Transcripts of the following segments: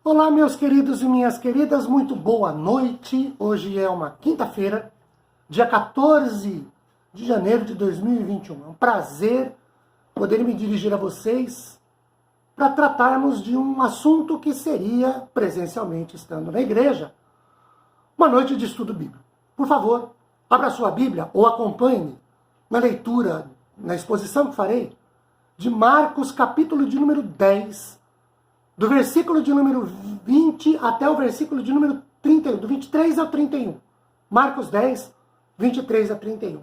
Olá, meus queridos e minhas queridas, muito boa noite. Hoje é uma quinta-feira, dia 14 de janeiro de 2021. É um prazer poder me dirigir a vocês para tratarmos de um assunto que seria, presencialmente estando na igreja, uma noite de estudo bíblico. Por favor, abra sua Bíblia ou acompanhe na leitura, na exposição que farei, de Marcos, capítulo de número 10, do versículo de número 20 até o versículo de número 31, do 23 ao 31. Marcos 10, 23 a 31.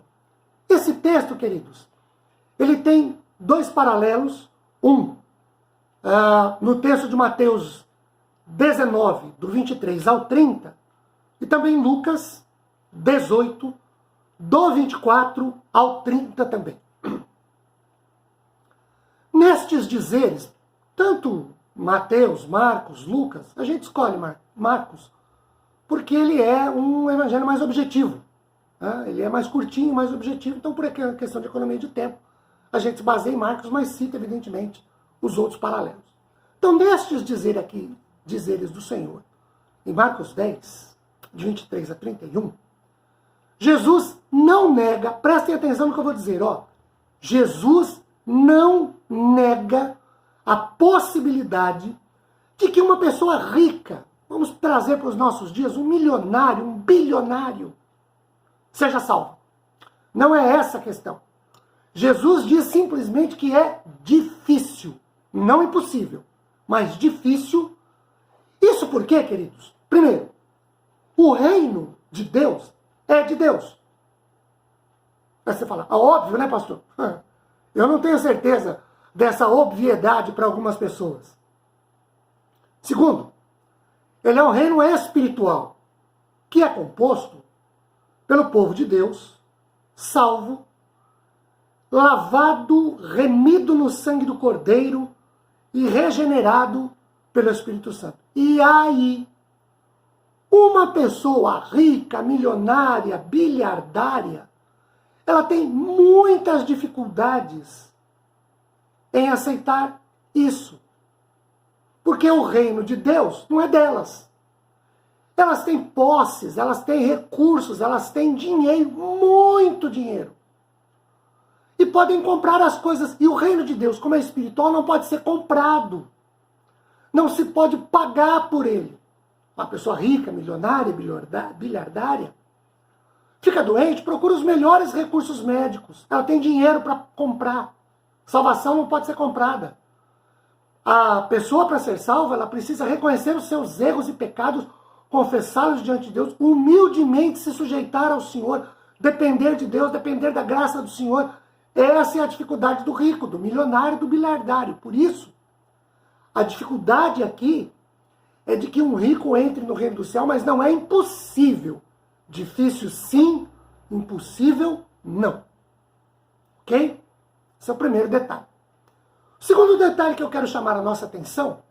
Esse texto, queridos, ele tem dois paralelos. No texto de Mateus 19, do 23 ao 30, e também Lucas 18, do 24 ao 30 também. Nestes dizeres, tanto Mateus, Marcos, Lucas, a gente escolhe Marcos, porque ele é um evangelho mais objetivo. Né? Ele é mais curtinho, mais objetivo, então por questão de economia de tempo, a gente se baseia em Marcos, mas cita, evidentemente, os outros paralelos. Então, nestes dizeres do Senhor, em Marcos 10, de 23 a 31, Jesus não nega, prestem atenção no que eu vou dizer, Jesus não nega a possibilidade de que uma pessoa rica, vamos trazer para os nossos dias, um milionário, um bilionário, seja salvo. Não é essa a questão. Jesus diz simplesmente que é difícil, não impossível, mas difícil. Isso por quê, queridos? Primeiro, o reino de Deus é de Deus. Aí você fala, óbvio, né, pastor? Eu não tenho certeza dessa obviedade para algumas pessoas. Segundo, ele é um reino espiritual, que é composto pelo povo de Deus, salvo, lavado, remido no sangue do Cordeiro e regenerado pelo Espírito Santo. E aí, uma pessoa rica, milionária, bilhardária, ela tem muitas dificuldades em aceitar isso. Porque o reino de Deus não é delas. Elas têm posses, elas têm recursos, elas têm dinheiro, muito dinheiro. E podem comprar as coisas. E o reino de Deus, como é espiritual, não pode ser comprado. Não se pode pagar por ele. Uma pessoa rica, milionária, bilhardária, fica doente, procura os melhores recursos médicos. Ela tem dinheiro para comprar. Salvação não pode ser comprada. A pessoa, para ser salva, ela precisa reconhecer os seus erros e pecados, confessá-los diante de Deus, humildemente se sujeitar ao Senhor, depender de Deus, depender da graça do Senhor. Essa é a dificuldade do rico, do milionário, do bilhardário. Por isso, a dificuldade aqui é de que um rico entre no reino do céu, mas não é impossível. Difícil sim, impossível não. Ok? Esse é o primeiro detalhe. O segundo detalhe que eu quero chamar a nossa atenção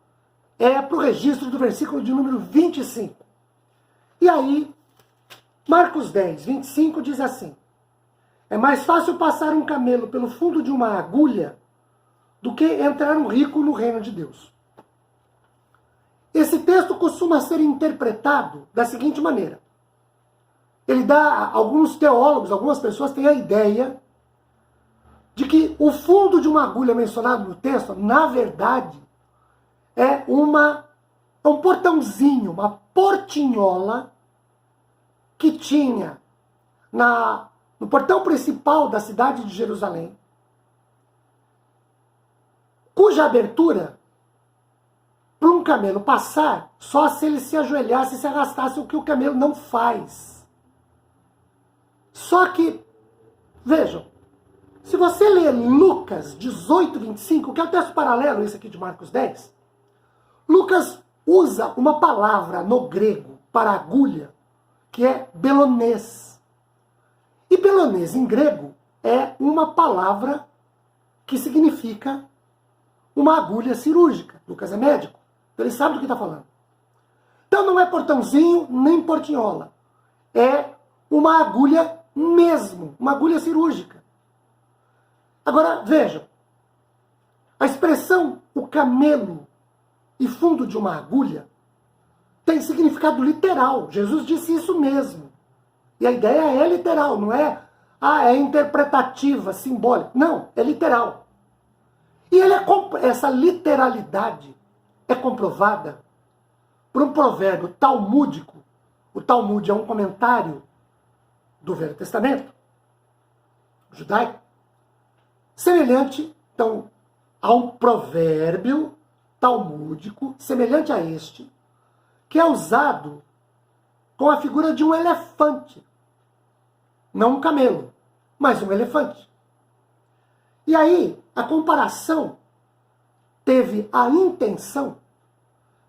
é para o registro do versículo de número 25. E aí, Marcos 10, 25 diz assim: é mais fácil passar um camelo pelo fundo de uma agulha do que entrar um rico no reino de Deus. Esse texto costuma ser interpretado da seguinte maneira. Ele dá, alguns teólogos, algumas pessoas têm a ideia de que o fundo de uma agulha mencionado no texto, na verdade, é um portãozinho, uma portinhola que tinha no portão principal da cidade de Jerusalém, cuja abertura, para um camelo passar, só se ele se ajoelhasse e se arrastasse, o que o camelo não faz. Só que, vejam, se você ler Lucas 18, 25, que é o texto paralelo, esse aqui de Marcos 10, Lucas usa uma palavra no grego para agulha, que é belonês. E belonês em grego é uma palavra que significa uma agulha cirúrgica. Lucas é médico, então ele sabe do que está falando. Então não é portãozinho nem portinhola. É uma agulha mesmo, uma agulha cirúrgica. Agora, vejam, a expressão o camelo e fundo de uma agulha tem significado literal. Jesus disse isso mesmo. E a ideia é literal, não é, é interpretativa, simbólica. Não, é literal. E essa literalidade é comprovada por um provérbio talmúdico. O Talmud é um comentário do Velho Testamento judaico, semelhante, então, a um provérbio talmúdico, semelhante a este, que é usado com a figura de um elefante. Não um camelo, mas um elefante. E aí, a comparação teve a intenção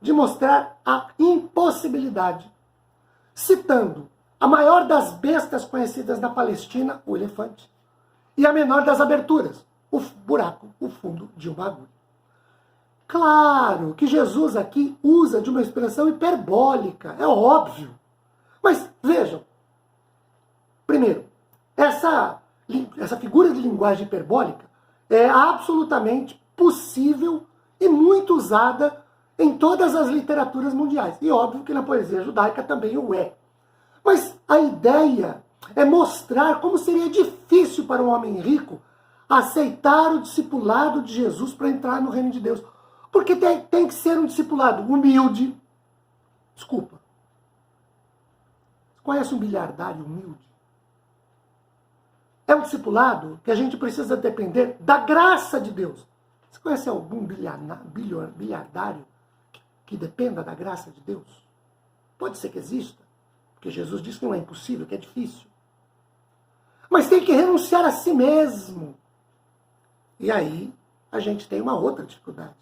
de mostrar a impossibilidade, citando a maior das bestas conhecidas na Palestina, o elefante, e a menor das aberturas, o buraco, o fundo de uma agulha. Claro que Jesus aqui usa de uma expressão hiperbólica, é óbvio. Mas vejam, primeiro, essa figura de linguagem hiperbólica é absolutamente possível e muito usada em todas as literaturas mundiais. E óbvio que na poesia judaica também o é. Mas a ideia é mostrar como seria difícil para um homem rico aceitar o discipulado de Jesus para entrar no reino de Deus. Porque tem que ser um discipulado humilde. Desculpa. Conhece um bilhardário humilde? É um discipulado que a gente precisa depender da graça de Deus. Você conhece algum bilhardário que dependa da graça de Deus? Pode ser que exista, porque Jesus disse que não é impossível, que é difícil. Mas tem que renunciar a si mesmo. E aí a gente tem uma outra dificuldade.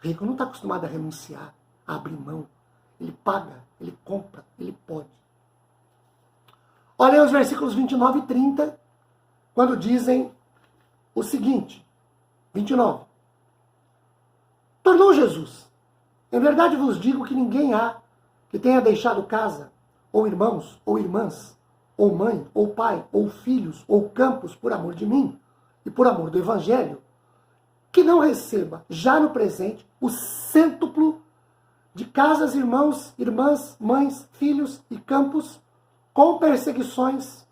O rico não está acostumado a renunciar, a abrir mão. Ele paga, ele compra, ele pode. Olhem os versículos 29 e 30, quando dizem o seguinte, 29. Tornou Jesus: em verdade vos digo que ninguém há que tenha deixado casa, ou irmãos, ou irmãs, ou mãe, ou pai, ou filhos, ou campos, por amor de mim, e por amor do Evangelho, que não receba, já no presente, o cêntuplo de casas, irmãos, irmãs, mães, filhos e campos, com perseguições,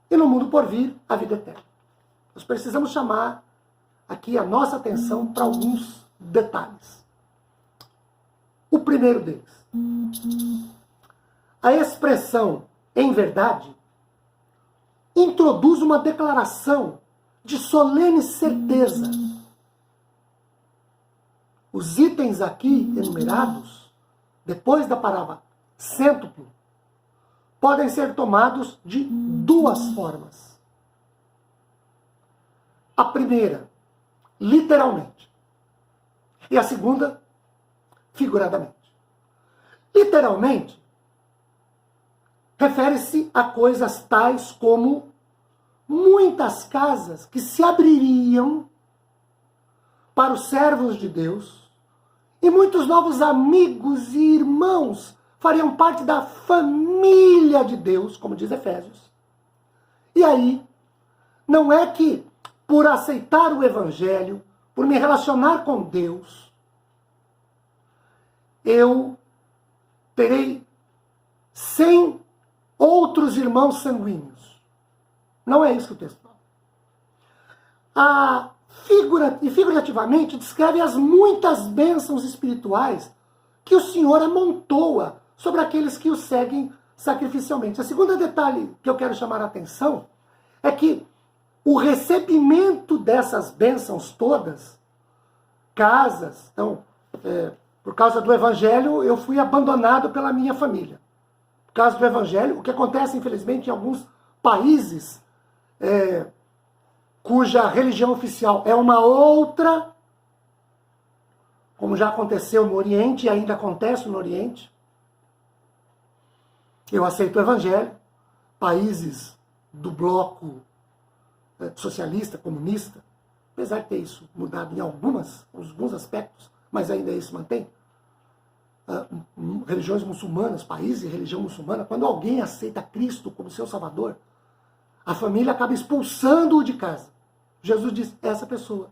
e no mundo por vir, a vida eterna. Nós precisamos chamar aqui a nossa atenção para alguns detalhes. O primeiro deles. A expressão em verdade introduz uma declaração de solene certeza. Os itens aqui enumerados, depois da palavra cêntuplo, podem ser tomados de duas formas. A primeira, literalmente. E a segunda, figuradamente. Literalmente, refere-se a coisas tais como muitas casas que se abririam para os servos de Deus e muitos novos amigos e irmãos fariam parte da família de Deus, como diz Efésios. E aí, não é que por aceitar o Evangelho, por me relacionar com Deus, eu terei 100 outros irmãos sanguíneos. Não é isso que o texto fala. Figurativamente descreve as muitas bênçãos espirituais que o Senhor amontoa sobre aqueles que o seguem sacrificialmente. O segundo detalhe que eu quero chamar a atenção é que o recebimento dessas bênçãos todas, casas, então, por causa do Evangelho, eu fui abandonado pela minha família. Por causa do Evangelho, o que acontece, infelizmente, em alguns países cuja religião oficial é uma outra, como já aconteceu no Oriente e ainda acontece no Oriente. Eu aceito o Evangelho. Países do bloco socialista, comunista, apesar de ter isso mudado em alguns aspectos, mas ainda isso mantém. Religiões muçulmanas, países de religião muçulmana, quando alguém aceita Cristo como seu Salvador, a família acaba expulsando-o de casa. Jesus diz, essa pessoa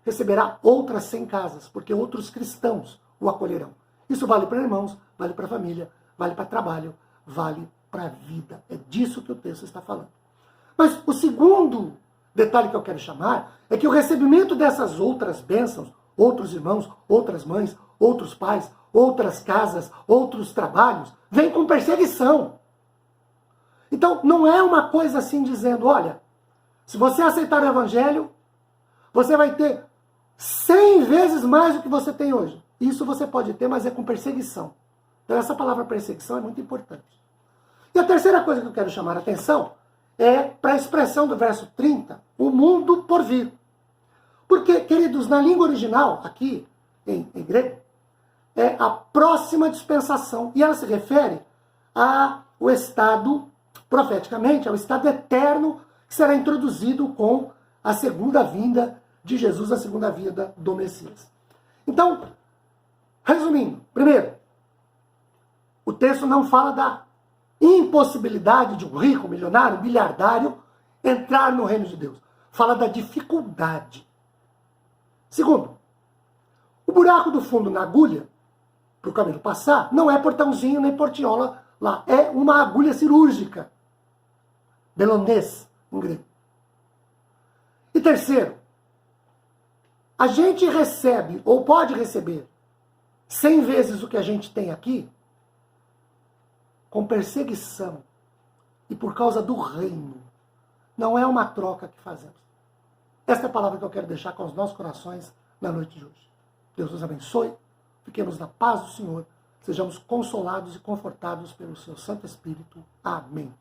receberá outras 100 casas, porque outros cristãos o acolherão. Isso vale para irmãos, vale para família, vale para trabalho, vale para a vida. É disso que o texto está falando. Mas o segundo detalhe que eu quero chamar é que o recebimento dessas outras bênçãos, outros irmãos, outras mães, outros pais, outras casas, outros trabalhos, vem com perseguição. Então, não é uma coisa assim dizendo, olha, se você aceitar o evangelho, você vai ter 100 vezes mais do que você tem hoje. Isso você pode ter, mas é com perseguição. Então, essa palavra perseguição é muito importante. E a terceira coisa que eu quero chamar a atenção é para a expressão do verso 30, o mundo por vir. Porque, queridos, na língua original, aqui em grego, é a próxima dispensação. E ela se refere ao estado, profeticamente, ao estado eterno que será introduzido com a segunda vinda de Jesus, a segunda vinda do Messias. Então, resumindo, primeiro, o texto não fala da impossibilidade de um rico, milionário, bilhardário entrar no reino de Deus. Fala da dificuldade. Segundo, o buraco do fundo na agulha, para o camelo passar, não é portãozinho nem portiola lá. É uma agulha cirúrgica. Belonês, em grego. E terceiro, a gente recebe, ou pode receber, 100 vezes o que a gente tem aqui, com perseguição e por causa do reino. Não é uma troca que fazemos. Esta é a palavra que eu quero deixar com os nossos corações na noite de hoje. Deus nos abençoe, fiquemos na paz do Senhor, sejamos consolados e confortados pelo seu Santo Espírito. Amém.